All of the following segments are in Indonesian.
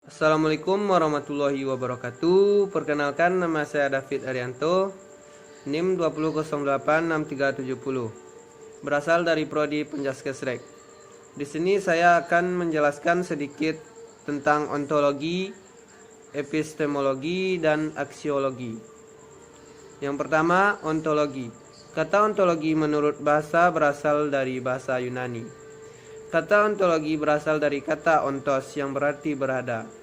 Assalamualaikum warahmatullahi wabarakatuh. Perkenalkan, nama saya David Arianto, NIM 20086370. Berasal dari prodi Penjaskesrek. Di sini saya akan menjelaskan sedikit tentang ontologi, epistemologi, dan aksiologi. Yang pertama, ontologi. Kata ontologi menurut bahasa berasal dari bahasa Yunani. Kata ontologi berasal dari kata ontos yang berarti berada.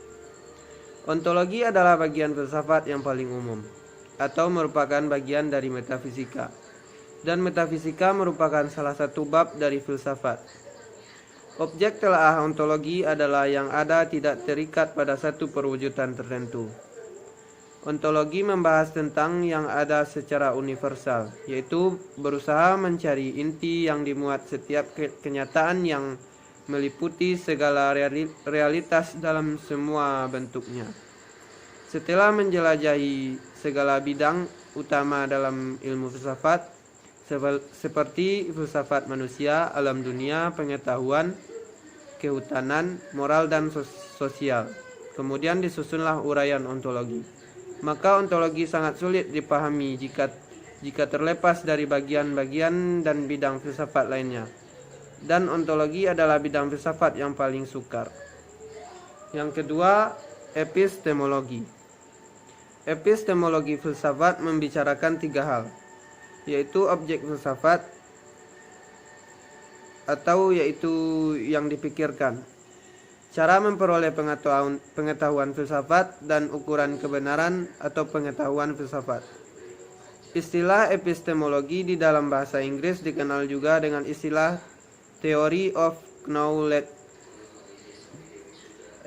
Ontologi adalah bagian filsafat yang paling umum, atau merupakan bagian dari metafisika. Dan metafisika merupakan salah satu bab dari filsafat. Objek telaah ontologi adalah yang ada tidak terikat pada satu perwujudan tertentu. Ontologi membahas tentang yang ada secara universal, yaitu berusaha mencari inti yang dimuat setiap kenyataan yang meliputi segala realitas dalam semua bentuknya. Setelah menjelajahi segala bidang utama dalam ilmu filsafat, seperti filsafat manusia, alam dunia, pengetahuan, kehutanan, moral, dan sosial, kemudian disusunlah uraian ontologi. Maka ontologi sangat sulit dipahami jika terlepas dari bagian-bagian dan bidang filsafat lainnya. Dan ontologi adalah bidang filsafat yang paling sukar. Yang kedua, epistemologi. Epistemologi filsafat membicarakan tiga hal, yaitu objek filsafat atau yaitu yang dipikirkan, cara memperoleh pengetahuan filsafat, dan ukuran kebenaran atau pengetahuan filsafat. Istilah epistemologi di dalam bahasa Inggris dikenal juga dengan istilah Theory of Knowledge.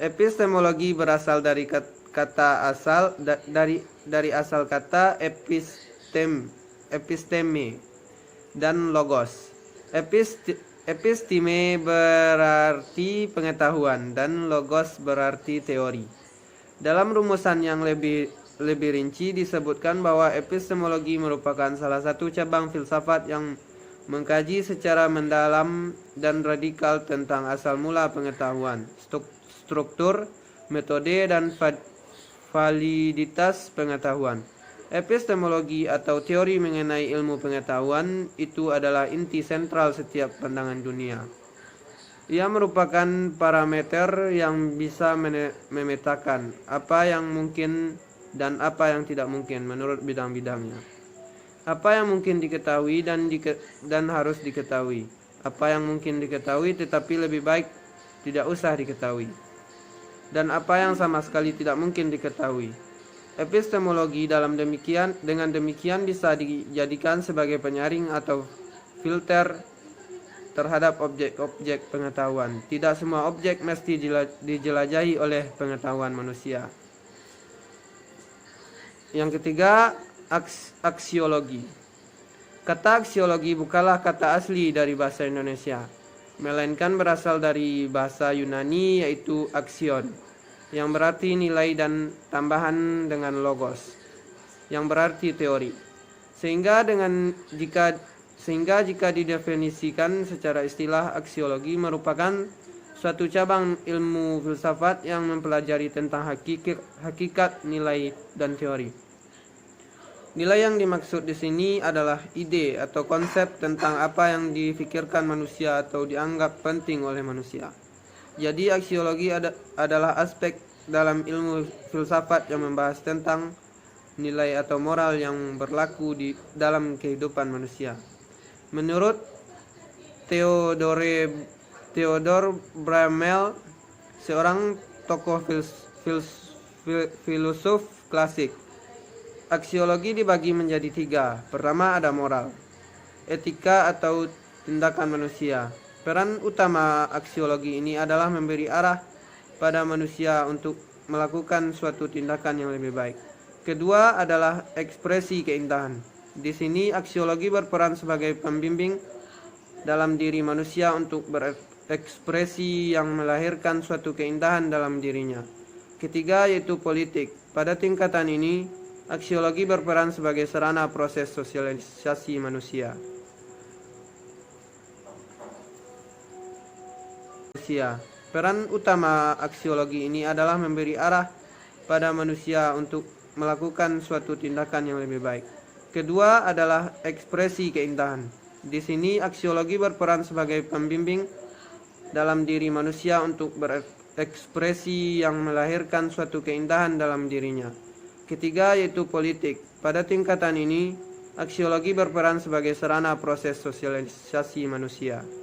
Epistemologi berasal dari kata asal dari asal kata episteme dan logos. Episteme berarti pengetahuan dan logos berarti teori. Dalam rumusan yang lebih rinci disebutkan bahwa epistemologi merupakan salah satu cabang filsafat yang mengkaji secara mendalam dan radikal tentang asal mula pengetahuan, struktur, metode, dan validitas pengetahuan. Epistemologi atau teori mengenai ilmu pengetahuan itu adalah inti sentral setiap pandangan dunia. Ia merupakan parameter yang bisa memetakan apa yang mungkin dan apa yang tidak mungkin menurut bidang-bidangnya. Apa yang mungkin diketahui dan harus diketahui. Apa yang mungkin diketahui tetapi lebih baik tidak usah diketahui. Dan apa yang sama sekali tidak mungkin diketahui. Epistemologi dengan demikian bisa dijadikan sebagai penyaring atau filter terhadap objek-objek pengetahuan. Tidak semua objek mesti dijelajahi oleh pengetahuan manusia. Yang ketiga, aksiologi. Kata aksiologi bukanlah kata asli dari bahasa Indonesia, melainkan berasal dari bahasa Yunani, yaitu aksion, yang berarti nilai dan tambahan dengan logos, yang berarti teori. Sehingga jika didefinisikan secara istilah, aksiologi merupakan suatu cabang ilmu filsafat yang mempelajari tentang hakikat, nilai, dan teori. Nilai yang dimaksud di sini adalah ide atau konsep tentang apa yang difikirkan manusia atau dianggap penting oleh manusia. Jadi aksiologi adalah aspek dalam ilmu filsafat yang membahas tentang nilai atau moral yang berlaku di dalam kehidupan manusia. Menurut Theodor Bramel, seorang tokoh filosof klasik, aksiologi dibagi menjadi tiga. Pertama ada moral, etika atau tindakan manusia. Peran utama aksiologi ini adalah memberi arah pada manusia untuk melakukan suatu tindakan yang lebih baik. Kedua adalah ekspresi keindahan. Di sini aksiologi berperan sebagai pembimbing dalam diri manusia untuk berekspresi yang melahirkan suatu keindahan dalam dirinya. Ketiga yaitu politik. Pada tingkatan ini, aksiologi berperan sebagai sarana proses sosialisasi manusia. Peran utama aksiologi ini adalah memberi arah pada manusia untuk melakukan suatu tindakan yang lebih baik. Kedua adalah ekspresi keindahan. Di sini aksiologi berperan sebagai pembimbing dalam diri manusia untuk berekspresi yang melahirkan suatu keindahan dalam dirinya. Ketiga yaitu politik. Pada tingkatan ini, aksiologi berperan sebagai sarana proses sosialisasi manusia.